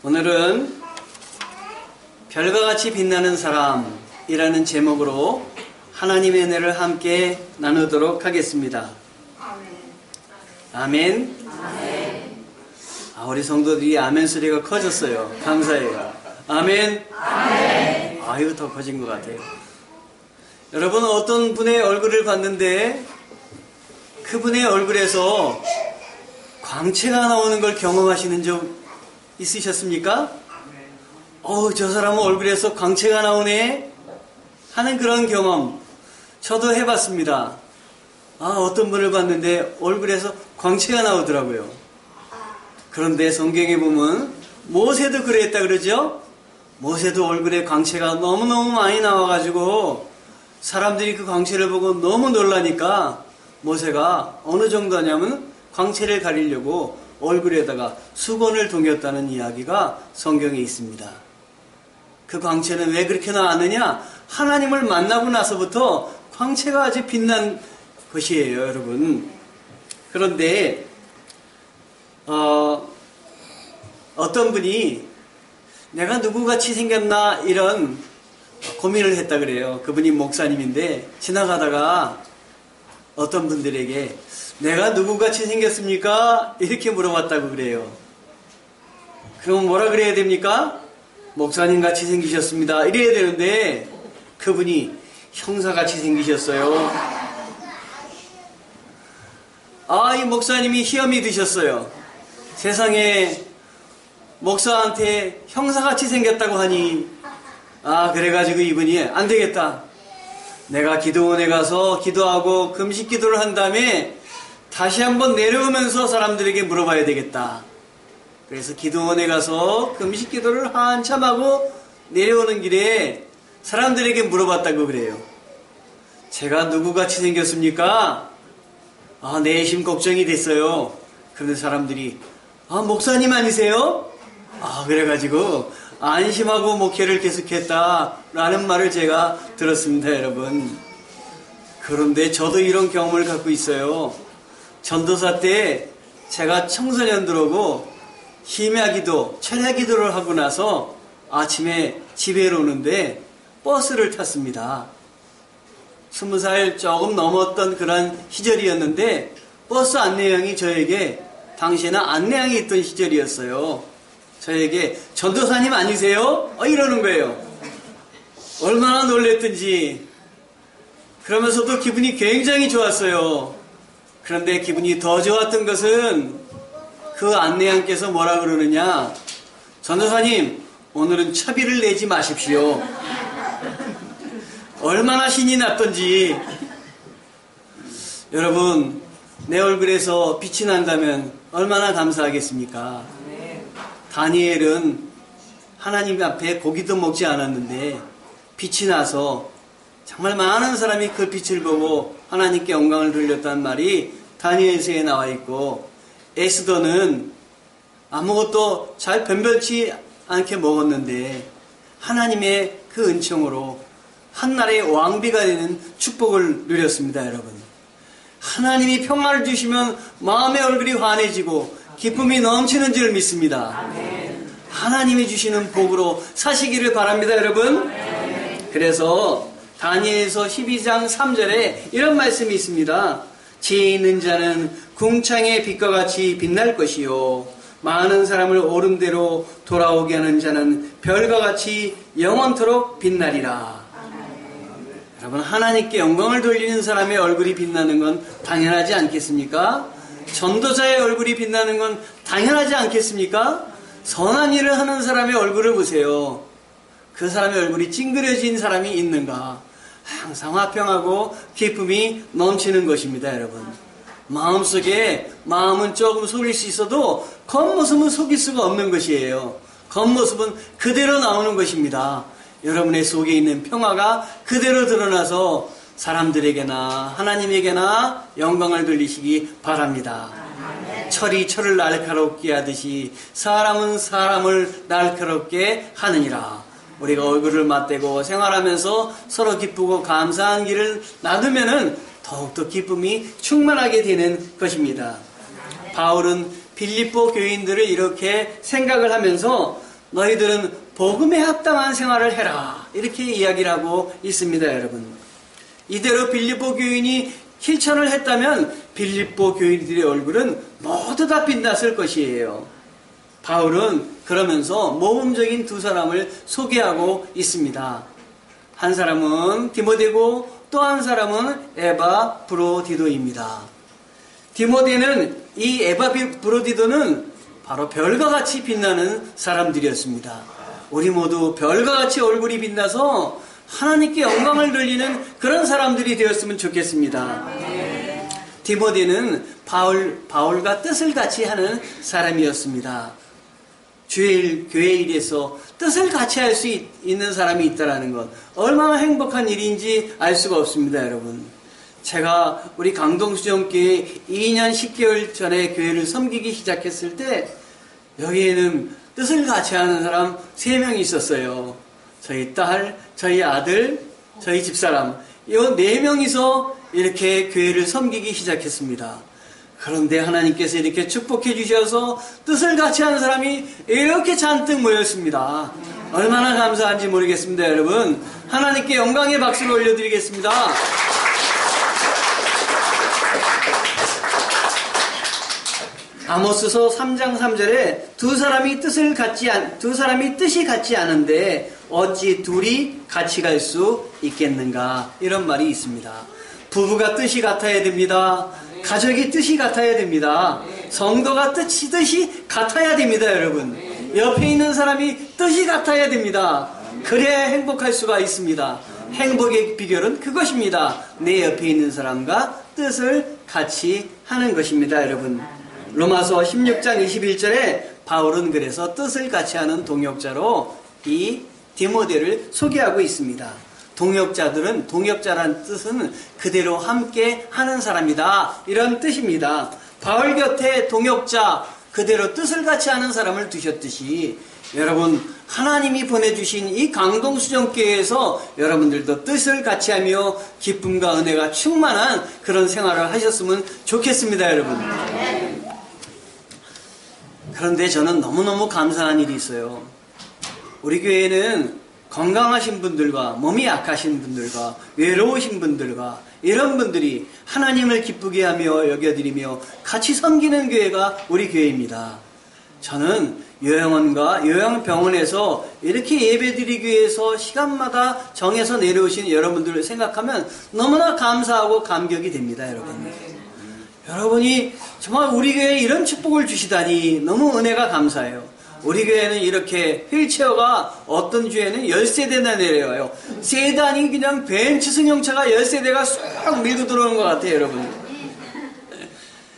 오늘은 별과 같이 빛나는 사람이라는 제목으로 하나님의 은혜를 함께 나누도록 하겠습니다. 아멘. 아멘. 우리 성도들이 아멘 소리가 커졌어요. 감사해요. 아멘. 아멘. 아유, 더 커진 것 같아요. 여러분, 어떤 분의 얼굴을 봤는데 그분의 얼굴에서 광채가 나오는 걸 경험하시는 적 있으셨습니까? 저 사람은 얼굴에서 광채가 나오네 하는 그런 경험 저도 해봤습니다. 어떤 분을 봤는데 얼굴에서 광채가 나오더라고요. 그런데 성경에 보면 모세도 그랬다 그러죠? 모세도 얼굴에 광채가 너무너무 많이 나와가지고 사람들이 그 광채를 보고 너무 놀라니까 모세가 어느 정도 하냐면 광채를 가리려고 얼굴에다가 수건을 동였다는 이야기가 성경에 있습니다. 그 광채는 왜 그렇게 나왔느냐? 하나님을 만나고 나서부터 광채가 아주 빛난 것이에요, 여러분. 그런데 어떤 분이 내가 누구같이 생겼나 이런 고민을 했다 그래요. 그분이 목사님인데 지나가다가 어떤 분들에게 내가 누구같이 생겼습니까? 이렇게 물어봤다고 그래요. 그럼 뭐라 그래야 됩니까? 목사님같이 생기셨습니다. 이래야 되는데 그분이 형사같이 생기셨어요. 이 목사님이 시험이 드셨어요. 세상에 목사한테 형사같이 생겼다고 하니 그래가지고 이분이 안 되겠다. 내가 기도원에 가서 기도하고 금식 기도를 한 다음에 다시 한번 내려오면서 사람들에게 물어봐야 되겠다. 그래서 기도원에 가서 금식 기도를 한참 하고 내려오는 길에 사람들에게 물어봤다고 그래요. 제가 누구같이 생겼습니까? 내심 걱정이 됐어요. 그런데 사람들이 목사님 아니세요? 그래가지고 안심하고 목회를 계속했다라는 말을 제가 들었습니다, 여러분. 그런데 저도 이런 경험을 갖고 있어요. 전도사 때 제가 청소년들하고 심야기도, 철야기도를 하고 나서 아침에 집에 오는데 버스를 탔습니다. 20살 조금 넘었던 그런 시절이었는데 버스 안내양이 저에게 당시에는 안내양이 있던 시절이었어요. 저에게 전도사님 아니세요? 이러는 거예요. 얼마나 놀랬든지. 그러면서도 기분이 굉장히 좋았어요. 그런데 기분이 더 좋았던 것은 그 안내양께서 뭐라 그러느냐? 전도사님, 오늘은 차비를 내지 마십시오. 얼마나 신이 났던지. 여러분, 내 얼굴에서 빛이 난다면 얼마나 감사하겠습니까? 다니엘은 하나님 앞에 고기도 먹지 않았는데 빛이 나서 정말 많은 사람이 그 빛을 보고 하나님께 영광을 돌렸다는 말이 다니엘서에 나와 있고, 에스더는 아무것도 잘 변변치 않게 먹었는데 하나님의 그 은총으로 한나라의 왕비가 되는 축복을 누렸습니다, 여러분. 하나님이 평화를 주시면 마음의 얼굴이 환해지고 기쁨이 넘치는 줄 믿습니다. 아멘. 하나님이 주시는 복으로 사시기를 바랍니다, 여러분. 아멘. 그래서 다니엘서 12장 3절에 이런 말씀이 있습니다. 지혜 있는 자는 궁창의 빛과 같이 빛날 것이요, 많은 사람을 옳은 대로 돌아오게 하는 자는 별과 같이 영원토록 빛나리라. 여러분, 하나님께 영광을 돌리는 사람의 얼굴이 빛나는 건 당연하지 않겠습니까? 전도자의 얼굴이 빛나는 건 당연하지 않겠습니까? 선한 일을 하는 사람의 얼굴을 보세요. 그 사람의 얼굴이 찡그려진 사람이 있는가? 항상 화평하고 기쁨이 넘치는 것입니다, 여러분. 마음은 조금 속일 수 있어도 겉모습은 속일 수가 없는 것이에요. 겉모습은 그대로 나오는 것입니다. 여러분의 속에 있는 평화가 그대로 드러나서 사람들에게나 하나님에게나 영광을 돌리시기 바랍니다. 철이 철을 날카롭게 하듯이 사람은 사람을 날카롭게 하느니라. 우리가 얼굴을 맞대고 생활하면서 서로 기쁘고 감사한 길을 나누면은 더욱더 기쁨이 충만하게 되는 것입니다. 바울은 빌립보 교인들을 이렇게 생각을 하면서 너희들은 복음에 합당한 생활을 해라. 이렇게 이야기를 하고 있습니다, 여러분. 이대로 빌립보 교인이 실천을 했다면 빌립보 교인들의 얼굴은 모두 다 빛났을 것이에요. 바울은 그러면서 모범적인 두 사람을 소개하고 있습니다. 한 사람은 디모데고 또 한 사람은 에바브로디도입니다. 디모데는 이 에바브로디도는 바로 별과 같이 빛나는 사람들이었습니다. 우리 모두 별과 같이 얼굴이 빛나서 하나님께 영광을 돌리는 그런 사람들이 되었으면 좋겠습니다. 디모데는 바울과 뜻을 같이 하는 사람이었습니다. 주일, 교회 일에서 뜻을 같이 할 수 있는 사람이 있다는 것, 얼마나 행복한 일인지 알 수가 없습니다, 여러분. 제가 우리 강동수정교회 2년 10개월 전에 교회를 섬기기 시작했을 때 여기에는 뜻을 같이 하는 사람 3명이 있었어요. 저희 딸, 저희 아들, 저희 집사람, 이 4명이서 이렇게 교회를 섬기기 시작했습니다. 그런데 하나님께서 이렇게 축복해 주셔서 뜻을 같이 하는 사람이 이렇게 잔뜩 모였습니다. 얼마나 감사한지 모르겠습니다, 여러분. 하나님께 영광의 박수를 올려드리겠습니다. 아모스서 3장 3절에 두 사람이 뜻이 같지 않은데 어찌 둘이 같이 갈 수 있겠는가, 이런 말이 있습니다. 부부가 뜻이 같아야 됩니다. 가족이 뜻이 같아야 됩니다. 성도가 뜻이 같아야 됩니다, 여러분. 옆에 있는 사람이 뜻이 같아야 됩니다. 그래야 행복할 수가 있습니다. 행복의 비결은 그것입니다. 내 옆에 있는 사람과 뜻을 같이 하는 것입니다, 여러분. 로마서 16장 21절에 바울은 그래서 뜻을 같이 하는 동역자로 이 디모데를 소개하고 있습니다. 동역자란 뜻은 그대로 함께 하는 사람이다, 이런 뜻입니다. 바울 곁에 동역자, 그대로 뜻을 같이 하는 사람을 두셨듯이 여러분, 하나님이 보내주신 이 강동수정교회에서 여러분들도 뜻을 같이 하며 기쁨과 은혜가 충만한 그런 생활을 하셨으면 좋겠습니다, 여러분. 그런데 저는 너무너무 감사한 일이 있어요. 우리 교회는 건강하신 분들과 몸이 약하신 분들과 외로우신 분들과 이런 분들이 하나님을 기쁘게 하며 여겨드리며 같이 섬기는 교회가 우리 교회입니다. 저는 요양원과 요양병원에서 이렇게 예배드리기 위해서 시간마다 정해서 내려오신 여러분들을 생각하면 너무나 감사하고 감격이 됩니다, 여러분. 여러분이 정말 우리 교회에 이런 축복을 주시다니 너무 은혜가 감사해요. 우리 교회는 이렇게 휠체어가 어떤 주에는 10세대나 내려와요. 세단이 그냥 벤츠 승용차가 10세대가 쑥 밀고 들어오는 것 같아요, 여러분.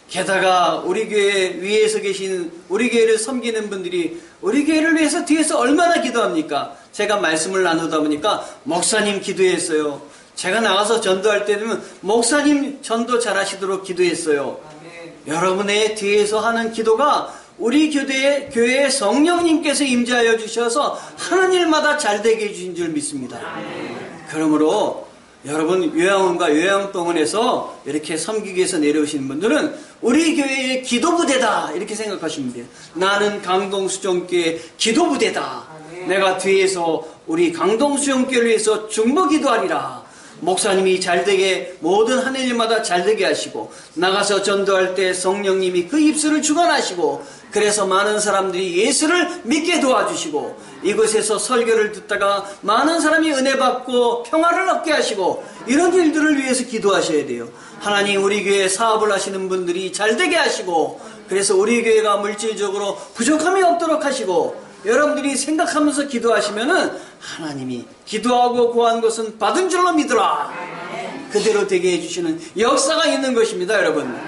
게다가 우리 교회 위에서 계신 우리 교회를 섬기는 분들이 우리 교회를 위해서 뒤에서 얼마나 기도합니까? 제가 말씀을 나누다 보니까 목사님 기도했어요. 제가 나가서 전도할 때 되면 목사님 전도 잘하시도록 기도했어요. 여러분의 뒤에서 하는 기도가 우리 교회의 성령님께서 임재하여 주셔서 하는 일마다 잘되게 해주신 줄 믿습니다. 그러므로 여러분, 요양원과 요양병원에서 이렇게 섬기기 위해서 내려오시는 분들은 우리 교회의 기도부대다, 이렇게 생각하시면 돼요. 나는 강동수정교회 기도부대다. 내가 뒤에서 우리 강동수정교회를 위해서 중보 기도하리라. 목사님이 잘되게 모든 하는 일마다 잘되게 하시고 나가서 전도할 때 성령님이 그 입술을 주관하시고 그래서 많은 사람들이 예수를 믿게 도와주시고 이곳에서 설교를 듣다가 많은 사람이 은혜 받고 평화를 얻게 하시고 이런 일들을 위해서 기도하셔야 돼요. 하나님, 우리 교회 사업을 하시는 분들이 잘되게 하시고 그래서 우리 교회가 물질적으로 부족함이 없도록 하시고 여러분들이 생각하면서 기도하시면은 하나님이 기도하고 구한 것은 받은 줄로 믿으라. 그대로 되게 해주시는 역사가 있는 것입니다, 여러분.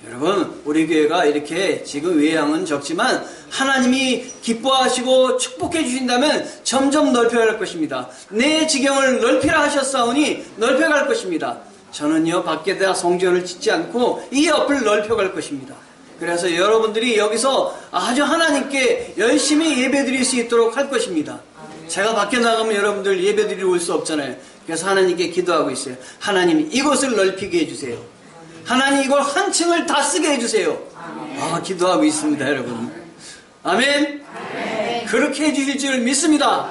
여러분, 우리 교회가 이렇게 지금 외양은 적지만 하나님이 기뻐하시고 축복해 주신다면 점점 넓혀갈 것입니다. 내 지경을 넓히라 하셨사오니 넓혀갈 것입니다. 저는요, 밖에다 성전을 짓지 않고 이 옆을 넓혀갈 것입니다. 그래서 여러분들이 여기서 아주 하나님께 열심히 예배드릴 수 있도록 할 것입니다. 제가 밖에 나가면 여러분들 예배드리러 올 수 없잖아요. 그래서 하나님께 기도하고 있어요. 하나님, 이곳을 넓히게 해주세요. 하나님, 이걸 한 층을 다 쓰게 해주세요. 기도하고 있습니다, 여러분. 아멘. 그렇게 해주실 줄 믿습니다.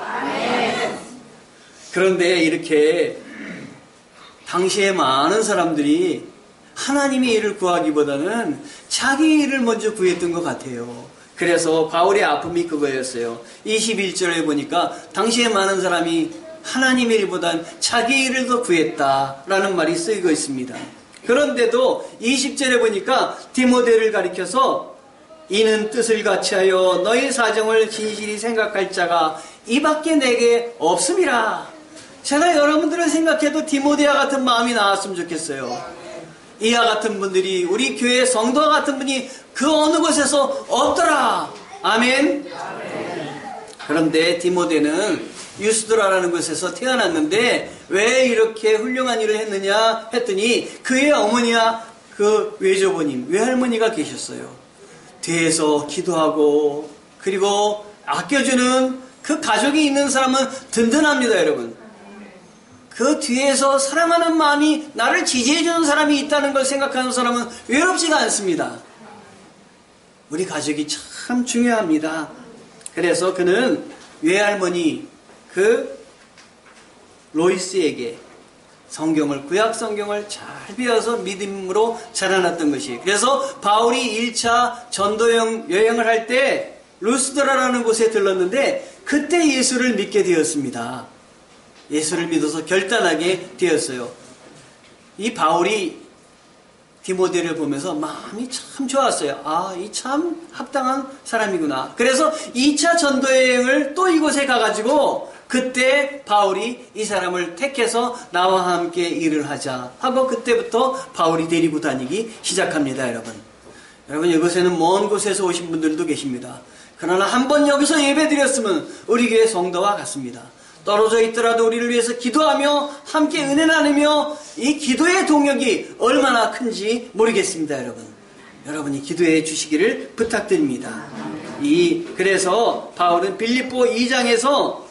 그런데 이렇게 당시에 많은 사람들이 하나님의 일을 구하기보다는 자기 일을 먼저 구했던 것 같아요. 그래서 바울의 아픔이 그거였어요. 21절에 보니까 당시에 많은 사람이 하나님의 일보단 자기 일을 더 구했다라는 말이 쓰이고 있습니다. 그런데도 20절에 보니까 디모데를 가리켜서 이는 뜻을 같이하여 너희 사정을 진실히 생각할 자가 이밖에 내게 없음이라. 제가 여러분들을 생각해도 디모데와 같은 마음이 나왔으면 좋겠어요. 이와 같은 분들이 우리 교회 성도와 같은 분이 그 어느 곳에서 없더라. 아멘. 그런데 디모데는 유스드라라는 곳에서 태어났는데 왜 이렇게 훌륭한 일을 했느냐 했더니 그의 어머니와 그 외조부님, 외할머니가 계셨어요. 뒤에서 기도하고 그리고 아껴주는 그 가족이 있는 사람은 든든합니다, 여러분. 그 뒤에서 사랑하는 마음이 나를 지지해주는 사람이 있다는 걸 생각하는 사람은 외롭지가 않습니다. 우리 가족이 참 중요합니다. 그래서 그는 외할머니 그 로이스에게 성경을, 구약 성경을 잘 배워서 믿음으로 자라났던 것이. 그래서 바울이 1차 전도 여행을 할 때 루스드라라는 곳에 들렀는데 그때 예수를 믿게 되었습니다. 예수를 믿어서 결단하게 되었어요. 이 바울이 디모데를 보면서 마음이 참 좋았어요. 아, 이 참 합당한 사람이구나. 그래서 2차 전도여행을 또 이곳에 가가지고 그때 바울이 이 사람을 택해서 나와 함께 일을 하자 하고 그때부터 바울이 데리고 다니기 시작합니다, 여러분. 여러분, 이곳에는 먼 곳에서 오신 분들도 계십니다. 그러나 한번 여기서 예배드렸으면 우리 교회 성도와 같습니다. 떨어져 있더라도 우리를 위해서 기도하며 함께 은혜 나누며 이 기도의 동역이 얼마나 큰지 모르겠습니다, 여러분. 여러분이 기도해 주시기를 부탁드립니다. 그래서 바울은 빌립보 2장에서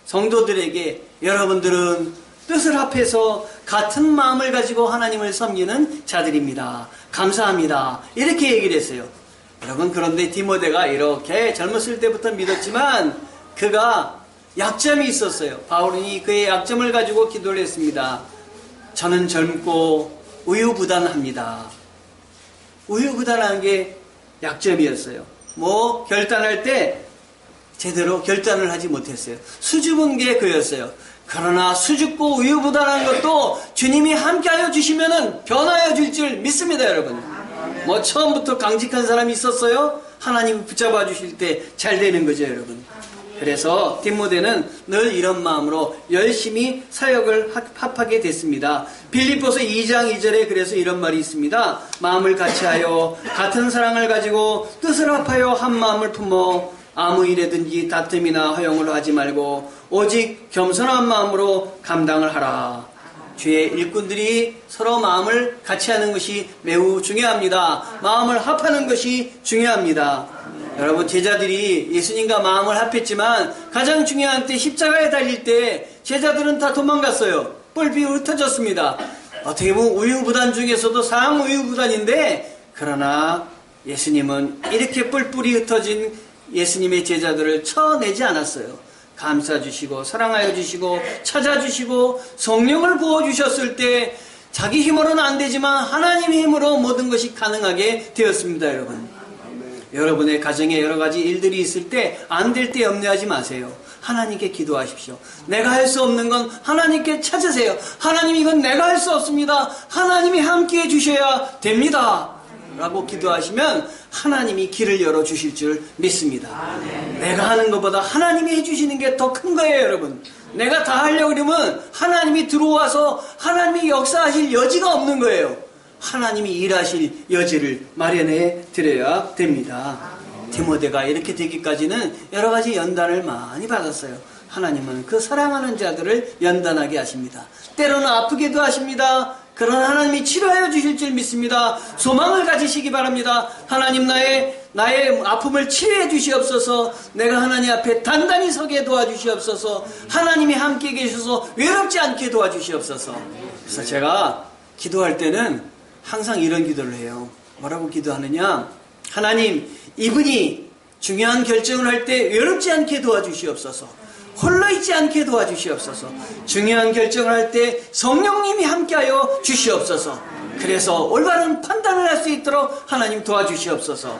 성도들에게 여러분들은 뜻을 합해서 같은 마음을 가지고 하나님을 섬기는 자들입니다. 감사합니다. 이렇게 얘기를 했어요. 여러분, 그런데 디모데가 이렇게 젊었을 때부터 믿었지만 그가 약점이 있었어요. 바울이 그의 약점을 가지고 기도를 했습니다. 저는 젊고 우유부단합니다. 우유부단한 게 약점이었어요. 결단할 때 제대로 결단을 하지 못했어요. 수줍은 게 그였어요. 그러나 수줍고 우유부단한 것도 주님이 함께하여 주시면은 변화해 줄 줄 믿습니다, 여러분. 처음부터 강직한 사람이 있었어요? 하나님이 붙잡아 주실 때 잘 되는 거죠, 여러분. 그래서 디모데는 늘 이런 마음으로 열심히 사역을 합하게 됐습니다. 빌립보서 2장 2절에 그래서 이런 말이 있습니다. 마음을 같이하여 같은 사랑을 가지고 뜻을 합하여 한 마음을 품어 아무 일에든지 다툼이나 허용을 하지 말고 오직 겸손한 마음으로 감당을 하라. 주의 일꾼들이 서로 마음을 같이 하는 것이 매우 중요합니다. 마음을 합하는 것이 중요합니다. 여러분, 제자들이 예수님과 마음을 합했지만 가장 중요한 때 십자가에 달릴 때 제자들은 다 도망갔어요. 뿔이 흩어졌습니다. 어떻게 보면 우유부단 중에서도 상우유부단인데 그러나 예수님은 이렇게 뿔뿔이 흩어진 예수님의 제자들을 쳐내지 않았어요. 감싸주시고 사랑하여 주시고 찾아주시고 성령을 부어주셨을 때 자기 힘으로는 안 되지만 하나님의 힘으로 모든 것이 가능하게 되었습니다, 여러분. 여러분의 가정에 여러 가지 일들이 있을 때 안 될 때 염려하지 마세요. 하나님께 기도하십시오. 내가 할 수 없는 건 하나님께 찾으세요. 하나님, 이건 내가 할 수 없습니다. 하나님이 함께해 주셔야 됩니다. 라고 기도하시면 하나님이 길을 열어주실 줄 믿습니다. 내가 하는 것보다 하나님이 해주시는 게 더 큰 거예요, 여러분. 내가 다 하려고 그러면 하나님이 들어와서 하나님이 역사하실 여지가 없는 거예요. 하나님이 일하실 여지를 마련해 드려야 됩니다. 디모데가 이렇게 되기까지는 여러 가지 연단을 많이 받았어요. 하나님은 그 사랑하는 자들을 연단하게 하십니다. 때로는 아프게도 하십니다. 그러나 하나님이 치료하여 주실 줄 믿습니다. 소망을 가지시기 바랍니다. 하나님, 나의 아픔을 치료해 주시옵소서. 내가 하나님 앞에 단단히 서게 도와주시옵소서. 하나님이 함께 계셔서 외롭지 않게 도와주시옵소서. 그래서 제가 기도할 때는 항상 이런 기도를 해요. 뭐라고 기도하느냐? 하나님, 이분이 중요한 결정을 할 때 외롭지 않게 도와주시옵소서. 홀로 있지 않게 도와주시옵소서. 중요한 결정을 할 때 성령님이 함께하여 주시옵소서. 그래서 올바른 판단을 할 수 있도록 하나님 도와주시옵소서.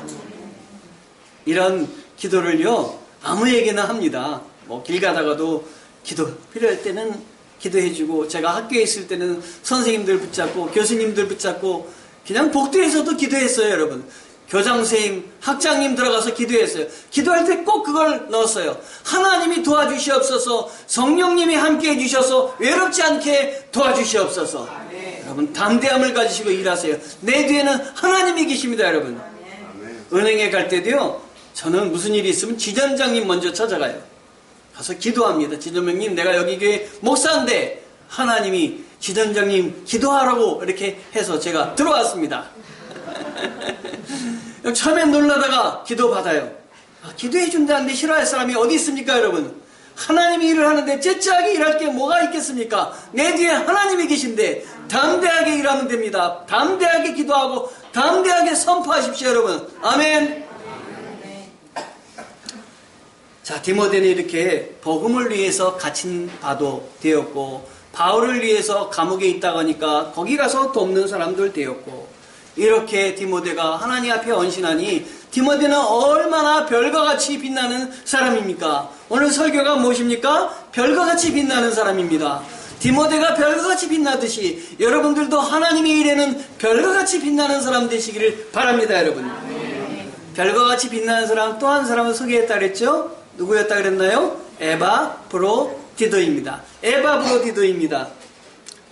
이런 기도를요, 아무에게나 합니다. 뭐 길 가다가도 기도 필요할 때는 기도해주고, 제가 학교에 있을 때는 선생님들 붙잡고 교수님들 붙잡고 그냥 복도에서도 기도했어요. 여러분, 교장선생님, 학장님 들어가서 기도했어요. 기도할 때 꼭 그걸 넣었어요. 하나님이 도와주시옵소서. 성령님이 함께 해주셔서 외롭지 않게 도와주시옵소서. 여러분, 담대함을 가지시고 일하세요. 내 뒤에는 하나님이 계십니다. 여러분, 은행에 갈 때도요, 저는 무슨 일이 있으면 지점장님 먼저 찾아가요. 가서 기도합니다. 지점장님, 내가 여기 교회 목사인데 하나님이 지점장님 기도하라고 이렇게 해서 제가 들어왔습니다. 처음엔 놀라다가 기도 받아요. 기도해 준다는데 싫어할 사람이 어디 있습니까, 여러분? 하나님이 일을 하는데 째째하게 일할 게 뭐가 있겠습니까? 내 뒤에 하나님이 계신데 담대하게 일하면 됩니다. 담대하게 기도하고 담대하게 선포하십시오, 여러분. 아멘. 자, 디모데는 이렇게 복음을 위해서 갇힌 바도 되었고, 바울을 위해서 감옥에 있다고 하니까 거기 가서 돕는 사람들 되었고, 이렇게 디모데가 하나님 앞에 헌신하니 디모데는 얼마나 별과 같이 빛나는 사람입니까? 오늘 설교가 무엇입니까? 별과 같이 빛나는 사람입니다. 디모데가 별과 같이 빛나듯이 여러분들도 하나님의 일에는 별과 같이 빛나는 사람 되시기를 바랍니다. 여러분, 별과 같이 빛나는 사람 또 한 사람을 소개했다 그랬죠? 누구였다 그랬나요? 에바브로디도입니다. 에바브로디도입니다.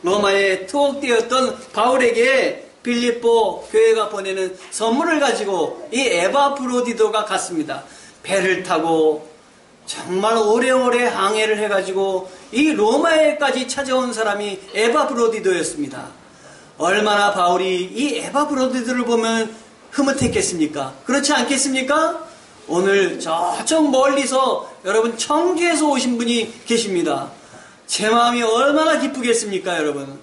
로마에 투옥되었던 바울에게 빌립보 교회가 보내는 선물을 가지고 이 에바브로디도가 갔습니다. 배를 타고 정말 오래오래 항해를 해가지고 이 로마에까지 찾아온 사람이 에바브로디도였습니다. 얼마나 바울이 이 에바브로디도를 보면 흐뭇했겠습니까? 그렇지 않겠습니까? 오늘 저쪽 멀리서 여러분 청주에서 오신 분이 계십니다. 제 마음이 얼마나 기쁘겠습니까, 여러분?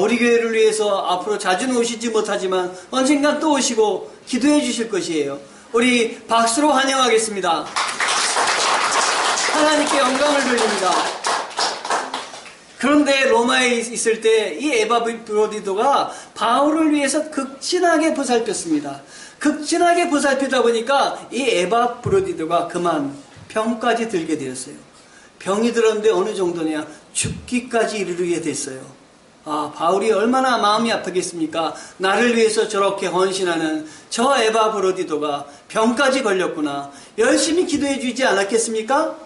우리 교회를 위해서 앞으로 자주는 오시지 못하지만 언젠간 또 오시고 기도해 주실 것이에요. 우리 박수로 환영하겠습니다. 하나님께 영광을 돌립니다. 그런데 로마에 있을 때 이 에바브로디도가 바울을 위해서 극진하게 보살폈습니다. 극진하게 보살피다 보니까 이 에바브로디도가 그만 병까지 들게 되었어요. 병이 들었는데 어느 정도냐, 죽기까지 이르게 됐어요. 바울이 얼마나 마음이 아프겠습니까? 나를 위해서 저렇게 헌신하는 저 에바브로디도가 병까지 걸렸구나. 열심히 기도해 주지 않았겠습니까?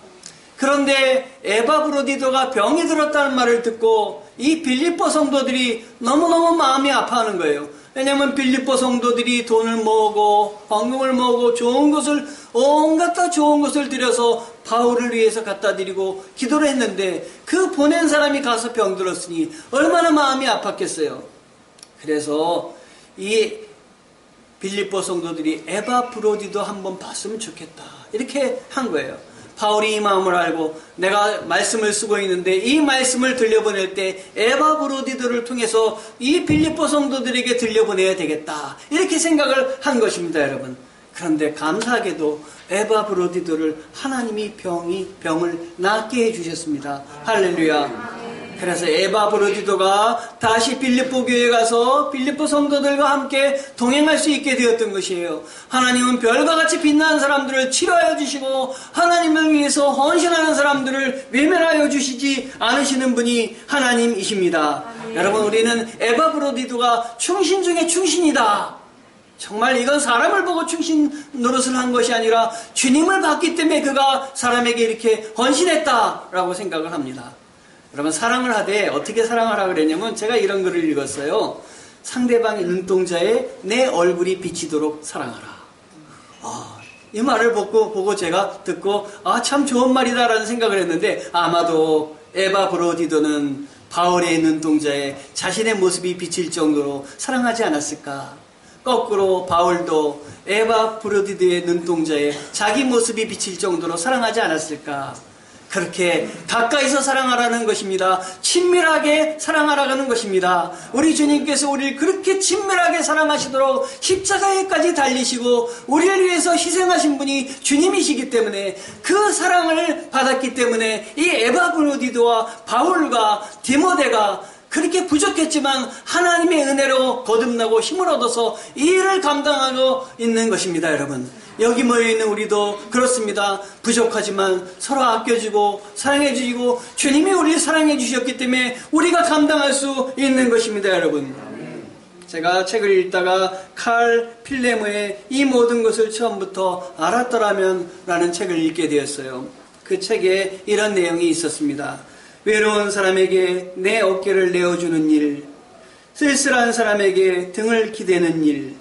그런데 에바브로디도가 병이 들었다는 말을 듣고 이 빌립보 성도들이 너무너무 마음이 아파하는 거예요. 왜냐하면 빌립보 성도들이 돈을 모으고 헌금을 모으고 좋은 것을, 온갖 다 좋은 것을 들여서 바울을 위해서 갖다 드리고 기도를 했는데 그 보낸 사람이 가서 병들었으니 얼마나 마음이 아팠겠어요. 그래서 이 빌립보 성도들이 에바브로디도 한번 봤으면 좋겠다, 이렇게 한 거예요. 바울이 이 마음을 알고 내가 말씀을 쓰고 있는데 이 말씀을 들려보낼 때 에바브로디도를 통해서 이 빌립보 성도들에게 들려보내야 되겠다, 이렇게 생각을 한 것입니다, 여러분. 그런데 감사하게도 에바브로디도를 하나님이 병을 낫게 해주셨습니다. 할렐루야. 그래서 에바브로디도가 다시 빌립보 교회에 가서 빌립보 성도들과 함께 동행할 수 있게 되었던 것이에요. 하나님은 별과 같이 빛나는 사람들을 치료하여 주시고 하나님을 위해서 헌신하는 사람들을 외면하여 주시지 않으시는 분이 하나님이십니다. 여러분, 우리는 에바브로디도가 충신 중에 충신이다. 정말 이건 사람을 보고 충신 노릇을 한 것이 아니라 주님을 봤기 때문에 그가 사람에게 이렇게 헌신했다라고 생각을 합니다. 여러분, 사랑을 하되 어떻게 사랑하라 그랬냐면 제가 이런 글을 읽었어요. 상대방의 눈동자에 내 얼굴이 비치도록 사랑하라. 이 말을 보고 제가 듣고 참 좋은 말이다라는 생각을 했는데, 아마도 에바브로디도는 바울의 눈동자에 자신의 모습이 비칠 정도로 사랑하지 않았을까. 거꾸로 바울도 에바브로디도의 눈동자에 자기 모습이 비칠 정도로 사랑하지 않았을까. 그렇게 가까이서 사랑하라는 것입니다. 친밀하게 사랑하라는 것입니다. 우리 주님께서 우리를 그렇게 친밀하게 사랑하시도록 십자가에까지 달리시고 우리를 위해서 희생하신 분이 주님이시기 때문에 그 사랑을 받았기 때문에 이 에바브로디도와 바울과 디모데가 그렇게 부족했지만 하나님의 은혜로 거듭나고 힘을 얻어서 이 일을 감당하고 있는 것입니다. 여러분, 여기 모여있는 우리도 그렇습니다. 부족하지만 서로 아껴주고 사랑해주시고 주님이 우리를 사랑해 주셨기 때문에 우리가 감당할 수 있는 것입니다. 여러분, 제가 책을 읽다가 칼 필레모의 이 모든 것을 처음부터 알았더라면 라는 책을 읽게 되었어요. 그 책에 이런 내용이 있었습니다. 외로운 사람에게 내 어깨를 내어주는 일, 쓸쓸한 사람에게 등을 기대는 일,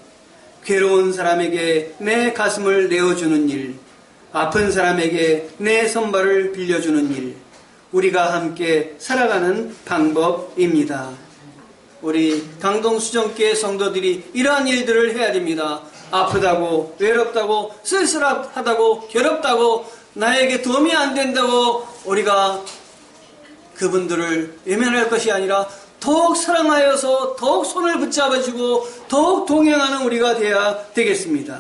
괴로운 사람에게 내 가슴을 내어주는 일, 아픈 사람에게 내 손발을 빌려주는 일, 우리가 함께 살아가는 방법입니다. 우리 강동수정교회 성도들이 이러한 일들을 해야 됩니다. 아프다고, 외롭다고, 쓸쓸하다고, 괴롭다고, 나에게 도움이 안 된다고 우리가 그분들을 외면할 것이 아니라 더욱 사랑하여서 더욱 손을 붙잡아주고 더욱 동행하는 우리가 되어야 되겠습니다.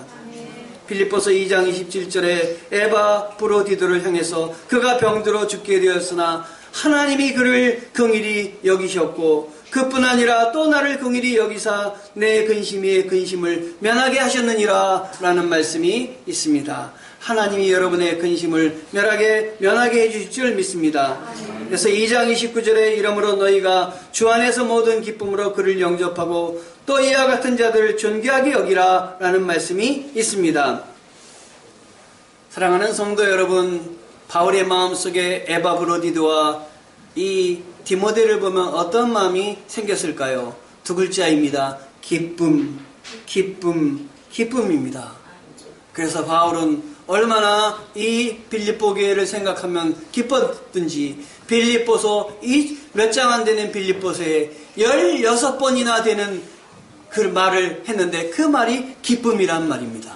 빌립보서 2장 27절에 에바브로디도를 향해서 그가 병들어 죽게 되었으나 하나님이 그를 긍휼히 여기셨고 그뿐 아니라 또 나를 긍휼히 여기사 내 근심 위에 근심을 면하게 하셨느니라 라는 말씀이 있습니다. 하나님이 여러분의 근심을 면하게 해주실 줄 믿습니다. 그래서 2장 29절에 이러므로 너희가 주 안에서 모든 기쁨으로 그를 영접하고 또 이와 같은 자들을 존귀하게 여기라 라는 말씀이 있습니다. 사랑하는 성도 여러분, 바울의 마음속에 에바브로디도와 이 디모데를 보면 어떤 마음이 생겼을까요? 두 글자입니다. 기쁨, 기쁨, 기쁨입니다. 그래서 바울은 얼마나 이 빌립보 교회를 생각하면 기뻤든지 빌립보서 이 몇 장 안 되는 빌립보서에 16번이나 되는 그 말을 했는데 그 말이 기쁨이란 말입니다.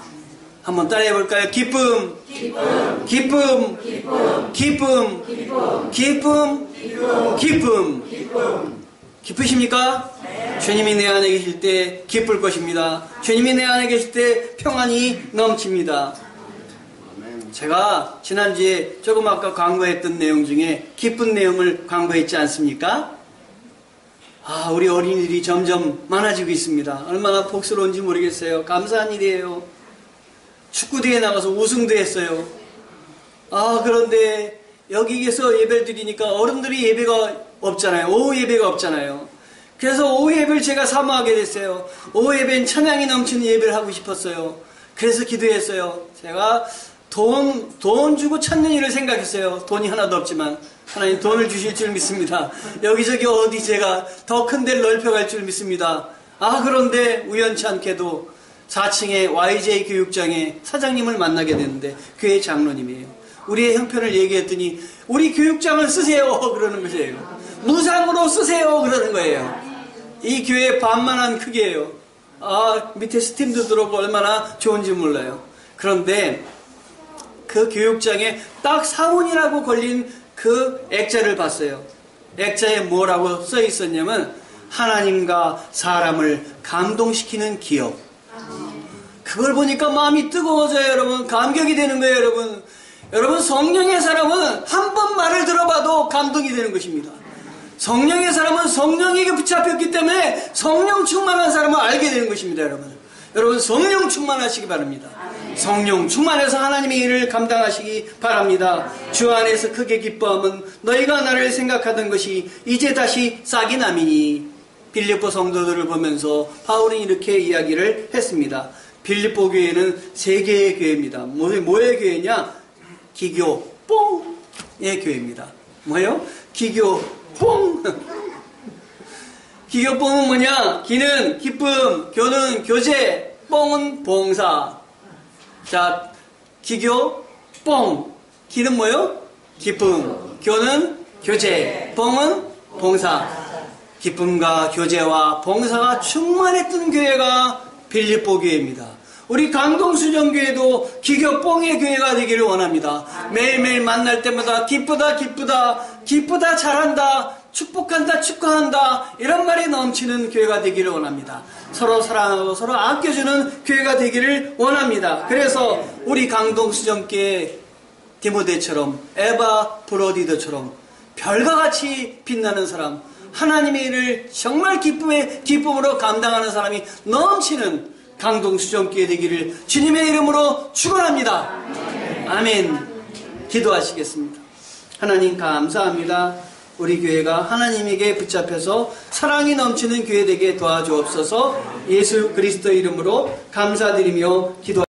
한번 따라해 볼까요? 기쁨, 기쁨, 기쁨, 기쁨, 기쁨, 기쁨, 기쁨, 기쁨, 기쁨. 기쁘십니까? 네. 주님이 내 안에 계실 때 기쁠 것입니다. 주님이 내 안에 계실 때 평안이 넘칩니다. 제가 지난주에 조금 아까 광고했던 내용 중에 기쁜 내용을 광고했지 않습니까? 우리 어린이들이 점점 많아지고 있습니다. 얼마나 복스러운지 모르겠어요. 감사한 일이에요. 축구대회 나가서 우승도 했어요. 그런데 여기에서 예배를 드리니까 어른들이 예배가 없잖아요. 오후 예배가 없잖아요. 그래서 오후 예배를 제가 사모하게 됐어요. 오후 예배는 찬양이 넘치는 예배를 하고 싶었어요. 그래서 기도했어요. 제가 돈 주고 찾는 일을 생각했어요. 돈이 하나도 없지만 하나님 돈을 주실 줄 믿습니다. 여기저기 어디 제가 더 큰 데를 넓혀갈 줄 믿습니다. 그런데 우연치 않게도 4층의 YJ 교육장에 사장님을 만나게 되는데 교회 장로님이에요. 우리의 형편을 얘기했더니 우리 교육장을 쓰세요 그러는 거예요. 무상으로 쓰세요 그러는 거예요. 이 교회 반만한 크기예요. 밑에 스팀도 들어오고 얼마나 좋은지 몰라요. 그런데 그 교육장에 딱 사문이라고 걸린 그 액자를 봤어요. 액자에 뭐라고 써 있었냐면 하나님과 사람을 감동시키는 기업. 그걸 보니까 마음이 뜨거워져요. 여러분, 감격이 되는 거예요. 여러분 성령의 사람은 한 번 말을 들어봐도 감동이 되는 것입니다. 성령의 사람은 성령에게 붙잡혔기 때문에 성령 충만한 사람을 알게 되는 것입니다. 여러분 성령 충만하시기 바랍니다. 성령 충만해서 하나님의 일을 감당하시기 바랍니다. 주 안에서 크게 기뻐함은 너희가 나를 생각하던 것이 이제 다시 싹이 나미니. 빌립보 성도들을 보면서 바울은 이렇게 이야기를 했습니다. 빌립보 교회는 세 개의 교회입니다. 뭐의 교회냐? 기교 뽕의 교회입니다. 뭐예요? 기교 뽕. 기교 뽕은 뭐냐? 기는 기쁨, 교는 교제, 뽕은 봉사. 자, 기교 뽕. 기는 뭐예요? 기쁨. 교는 교제. 뽕은 봉사. 기쁨과 교제와 봉사가 충만했던 교회가 빌립보 교회입니다. 우리 강동수정교회도 기격봉의 교회가 되기를 원합니다. 매일매일 만날 때마다 기쁘다 기쁘다 기쁘다 잘한다 축복한다 축하한다 이런 말이 넘치는 교회가 되기를 원합니다. 서로 사랑하고 서로 아껴주는 교회가 되기를 원합니다. 그래서 우리 강동수정교회 디모데처럼 에바 브로디더처럼 별과 같이 빛나는 사람, 하나님의 일을 정말 기쁨으로 감당하는 사람이 넘치는 강동수정교회 되기를 주님의 이름으로 축원합니다. 아멘. 기도하시겠습니다. 하나님 감사합니다. 우리 교회가 하나님에게 붙잡혀서 사랑이 넘치는 교회 되게 도와주옵소서. 예수 그리스도 이름으로 감사드리며 기도합니다.